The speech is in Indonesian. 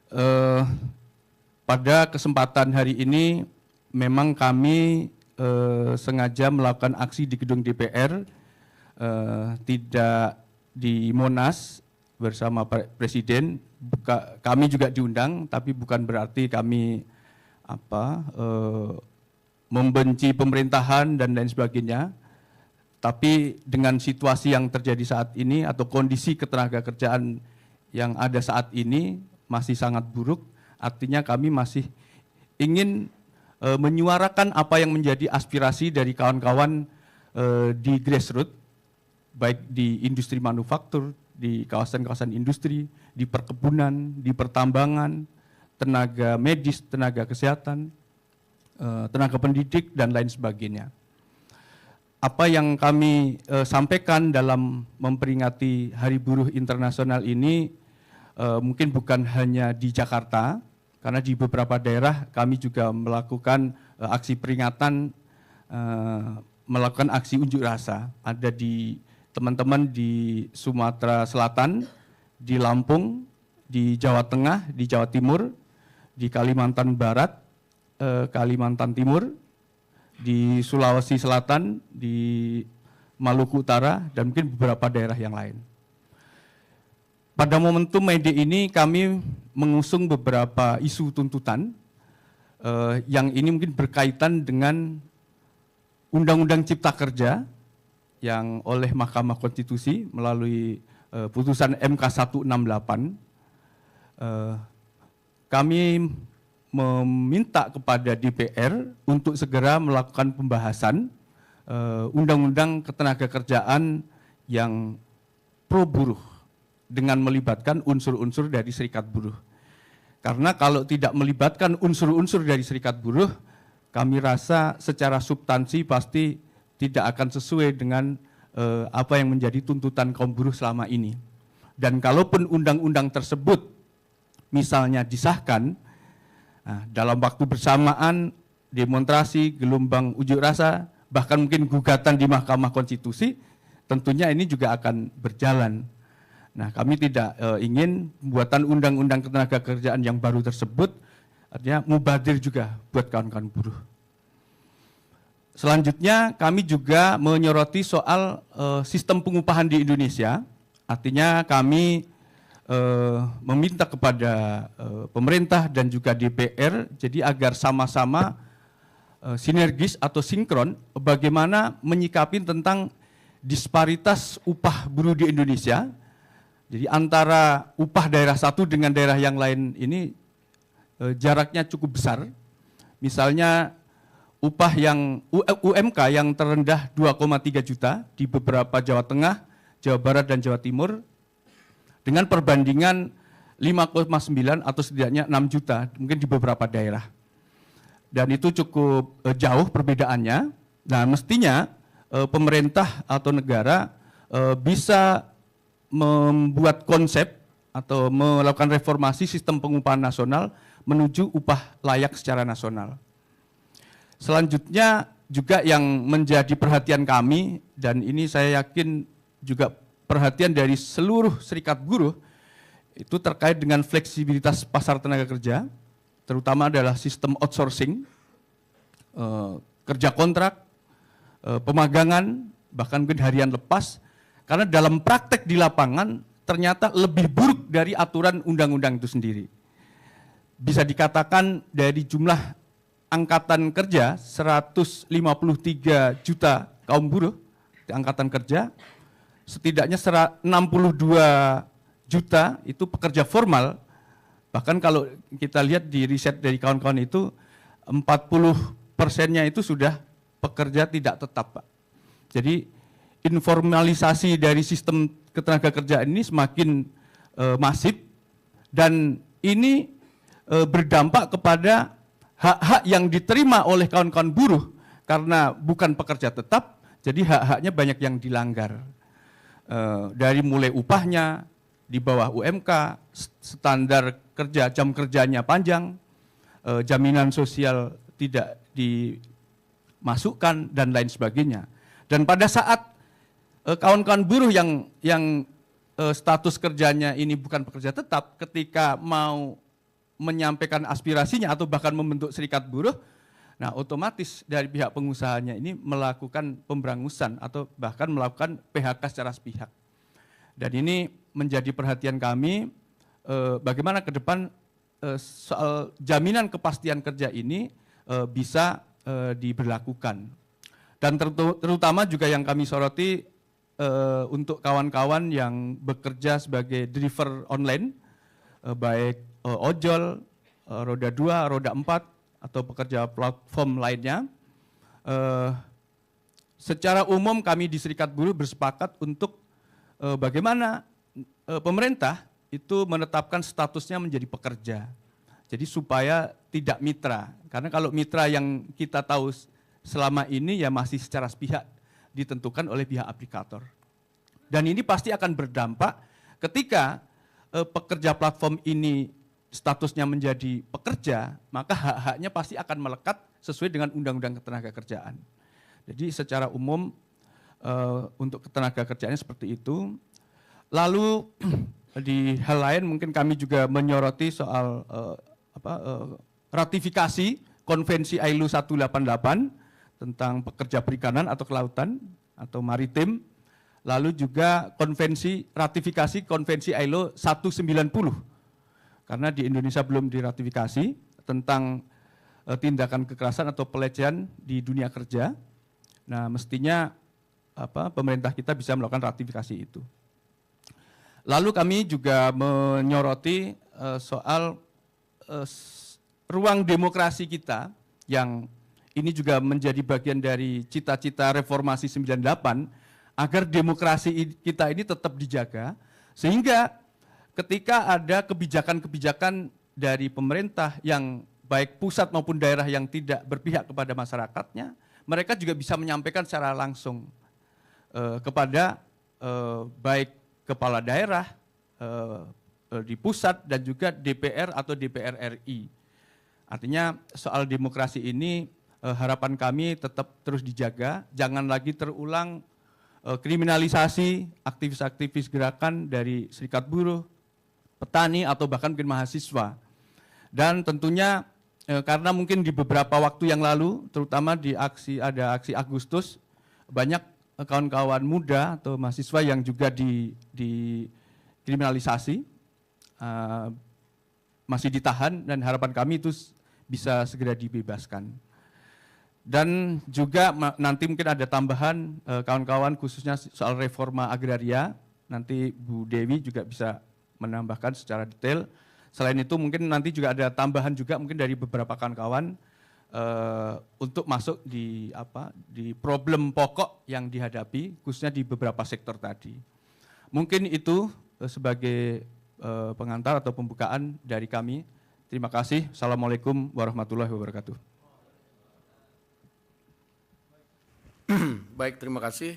Eh, pada kesempatan hari ini memang kami sengaja melakukan aksi di gedung DPR, tidak di Monas bersama Pak Presiden. Kami juga diundang, tapi bukan berarti kami membenci pemerintahan dan lain sebagainya. Tapi dengan situasi yang terjadi saat ini atau kondisi ketenagakerjaan yang ada saat ini masih sangat buruk, artinya kami masih ingin menyuarakan apa yang menjadi aspirasi dari kawan-kawan di grassroots, baik di industri manufaktur, di kawasan-kawasan industri, di perkebunan, di pertambangan, tenaga medis, tenaga kesehatan, tenaga pendidik, dan lain sebagainya. Apa yang kami sampaikan dalam memperingati Hari Buruh Internasional ini mungkin bukan hanya di Jakarta, karena di beberapa daerah kami juga melakukan aksi peringatan, melakukan aksi unjuk rasa. Ada di teman-teman di Sumatera Selatan, di Lampung, di Jawa Tengah, di Jawa Timur, di Kalimantan Barat, Kalimantan Timur, di Sulawesi Selatan, di Maluku Utara, dan mungkin beberapa daerah yang lain. Pada momentum May Day ini kami mengusung beberapa isu tuntutan yang ini mungkin berkaitan dengan Undang-Undang Cipta Kerja yang oleh Mahkamah Konstitusi melalui putusan MK 168. Kami meminta kepada DPR untuk segera melakukan pembahasan Undang-Undang Ketenagakerjaan yang pro buruh dengan melibatkan unsur-unsur dari serikat buruh. Karena kalau tidak melibatkan unsur-unsur dari serikat buruh, kami rasa secara substansi pasti tidak akan sesuai dengan apa yang menjadi tuntutan kaum buruh selama ini. Dan kalaupun undang-undang tersebut misalnya disahkan, dalam waktu bersamaan demonstrasi, gelombang unjuk rasa, bahkan mungkin gugatan di Mahkamah Konstitusi, tentunya ini juga akan berjalan. Nah, kami tidak ingin pembuatan undang-undang ketenagakerjaan yang baru tersebut artinya mubadir juga buat kawan-kawan buruh. Selanjutnya kami juga menyoroti soal sistem pengupahan di Indonesia. Artinya kami meminta kepada pemerintah dan juga DPR jadi agar sama-sama sinergis atau sinkron bagaimana menyikapi tentang disparitas upah buruh di Indonesia. Jadi antara upah daerah satu dengan daerah yang lain ini jaraknya cukup besar. Misalnya upah yang UMK yang terendah 2,3 juta di beberapa Jawa Tengah, Jawa Barat, dan Jawa Timur dengan perbandingan 5,9 atau setidaknya 6 juta mungkin di beberapa daerah. Dan itu cukup jauh perbedaannya. Nah, mestinya pemerintah atau negara bisa membuat konsep atau melakukan reformasi sistem pengupahan nasional menuju upah layak secara nasional. Selanjutnya juga yang menjadi perhatian kami, dan ini saya yakin juga perhatian dari seluruh serikat buruh, itu terkait dengan fleksibilitas pasar tenaga kerja, terutama adalah sistem outsourcing, kerja kontrak, pemagangan, bahkan mungkin harian lepas, karena dalam praktek di lapangan ternyata lebih buruk dari aturan undang-undang itu sendiri. Bisa dikatakan dari jumlah angkatan kerja 153 juta kaum buruh di angkatan kerja, setidaknya 62 juta itu pekerja formal. Bahkan kalau kita lihat di riset dari kawan-kawan itu 40%-nya itu sudah pekerja tidak tetap, Pak. Jadi informalisasi dari sistem ketenagakerjaan ini semakin masif, dan ini berdampak kepada hak-hak yang diterima oleh kawan-kawan buruh karena bukan pekerja tetap, jadi hak-haknya banyak yang dilanggar. Dari mulai upahnya di bawah UMK, standar kerja, jam kerjanya panjang, jaminan sosial tidak dimasukkan, dan lain sebagainya. Dan pada saat kawan-kawan buruh yang status kerjanya ini bukan pekerja tetap, ketika mau menyampaikan aspirasinya atau bahkan membentuk serikat buruh, nah otomatis dari pihak pengusahanya ini melakukan pemberangusan atau bahkan melakukan PHK secara sepihak. Dan ini menjadi perhatian kami bagaimana ke depan soal jaminan kepastian kerja ini bisa diberlakukan. Dan terutama juga yang kami soroti untuk kawan-kawan yang bekerja sebagai driver online, baik ojol, roda 2, roda 4, atau pekerja platform lainnya. Secara umum kami di Serikat Buruh bersepakat untuk bagaimana pemerintah itu menetapkan statusnya menjadi pekerja. Jadi supaya tidak mitra, karena kalau mitra yang kita tahu selama ini ya masih secara sepihak ditentukan oleh pihak aplikator. Dan ini pasti akan berdampak ketika pekerja platform ini statusnya menjadi pekerja, maka hak-haknya pasti akan melekat sesuai dengan Undang-Undang Ketenagakerjaan. Jadi secara umum untuk ketenagakerjaannya seperti itu. Lalu di hal lain mungkin kami juga menyoroti soal ratifikasi Konvensi ILO 188 tentang pekerja perikanan atau kelautan atau maritim, lalu juga ratifikasi Konvensi ILO 190, karena di Indonesia belum diratifikasi, tentang tindakan kekerasan atau pelecehan di dunia kerja. Nah, mestinya pemerintah kita bisa melakukan ratifikasi itu. Lalu kami juga menyoroti soal ruang demokrasi kita yang ini juga menjadi bagian dari cita-cita reformasi 98 agar demokrasi kita ini tetap dijaga, sehingga ketika ada kebijakan-kebijakan dari pemerintah yang baik pusat maupun daerah yang tidak berpihak kepada masyarakatnya, mereka juga bisa menyampaikan secara langsung kepada baik kepala daerah di pusat dan juga DPR atau DPR RI. Artinya soal demokrasi ini harapan kami tetap terus dijaga, jangan lagi terulang kriminalisasi aktivis-aktivis gerakan dari serikat buruh, petani atau bahkan mungkin mahasiswa. Dan tentunya karena mungkin di beberapa waktu yang lalu, terutama ada aksi Agustus, banyak kawan-kawan muda atau mahasiswa yang juga dikriminalisasi, masih ditahan, dan harapan kami itu bisa segera dibebaskan. Dan juga nanti mungkin ada tambahan kawan-kawan khususnya soal reforma agraria, nanti Bu Dewi juga bisa menambahkan secara detail. Selain itu mungkin nanti juga ada tambahan juga mungkin dari beberapa kawan-kawan untuk masuk di problem pokok yang dihadapi khususnya di beberapa sektor tadi. Mungkin itu sebagai pengantar atau pembukaan dari kami. Terima kasih. Assalamualaikum warahmatullahi wabarakatuh. Baik, terima kasih.